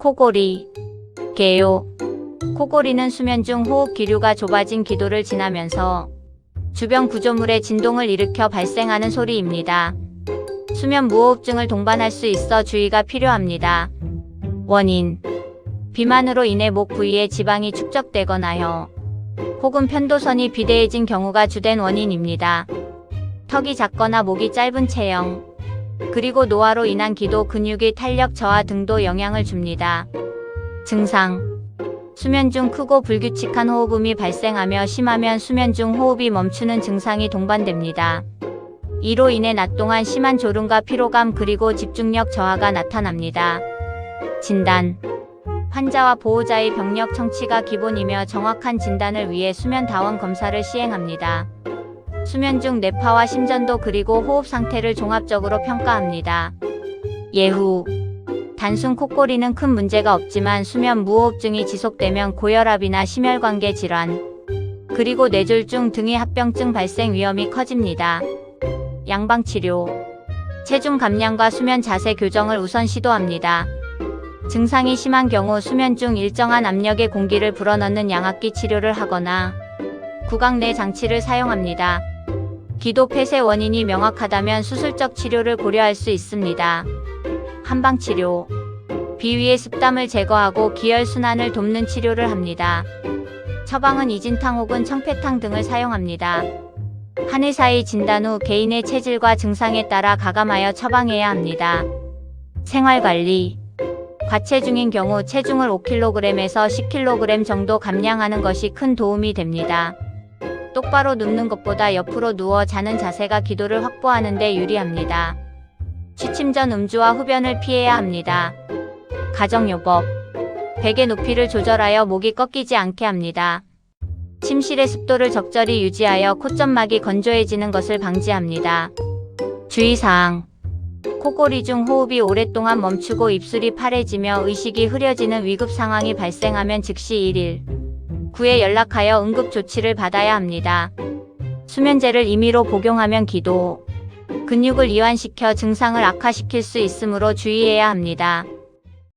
코골이, 개요. 코골이는 수면 중 호흡 기류가 좁아진 기도를 지나면서 주변 구조물의 진동을 일으켜 발생하는 소리입니다. 수면 무호흡증을 동반할 수 있어 주의가 필요합니다. 원인: 비만으로 인해 목 부위에 지방이 축적되거나요, 혹은 편도선이 비대해진 경우가 주된 원인입니다. 턱이 작거나 목이 짧은 체형, 그리고 노화로 인한 기도 근육의 탄력 저하 등도 영향을 줍니다. 증상: 수면 중 크고 불규칙한 호흡음이 발생하며 심하면 수면 중 호흡이 멈추는 증상이 동반됩니다. 이로 인해 낮 동안 심한 졸음과 피로감 그리고 집중력 저하가 나타납니다. 진단: 환자와 보호자의 병력 청취가 기본이며 정확한 진단을 위해 수면 다원 검사를 시행합니다. 수면 중 뇌파와 심전도 그리고 호흡 상태를 종합적으로 평가합니다. 예후: 단순 콧골이는 큰 문제가 없지만 수면 무호흡증이 지속되면 고혈압이나 심혈관계 질환, 그리고 뇌졸중 등의 합병증 발생 위험이 커집니다. 양방치료: 체중 감량과 수면 자세 교정을 우선 시도합니다. 증상이 심한 경우 수면 중 일정한 압력의 공기를 불어넣는 양압기 치료를 하거나 구강 내 장치를 사용합니다. 기도 폐쇄 원인이 명확하다면 수술적 치료를 고려할 수 있습니다. 한방치료: 비위의 습담을 제거하고 기혈 순환을 돕는 치료를 합니다. 처방은 이진탕 혹은 청패탕 등을 사용합니다. 한의사의 진단 후 개인의 체질과 증상에 따라 가감하여 처방해야 합니다. 생활관리: 과체중인 경우 체중을 5kg에서 10kg 정도 감량하는 것이 큰 도움이 됩니다. 똑바로 눕는 것보다 옆으로 누워 자는 자세가 기도를 확보하는 데 유리합니다. 취침 전 음주와 흡연을 피해야 합니다. 가정요법: 베개 높이를 조절하여 목이 꺾이지 않게 합니다. 침실의 습도를 적절히 유지하여 콧점막이 건조해지는 것을 방지합니다. 주의사항: 코골이 중 호흡이 오랫동안 멈추고 입술이 파래지며 의식이 흐려지는 위급 상황이 발생하면 즉시 119에 연락하여 응급 조치를 받아야 합니다. 수면제를 임의로 복용하면 기도 근육을 이완시켜 증상을 악화시킬 수 있으므로 주의해야 합니다.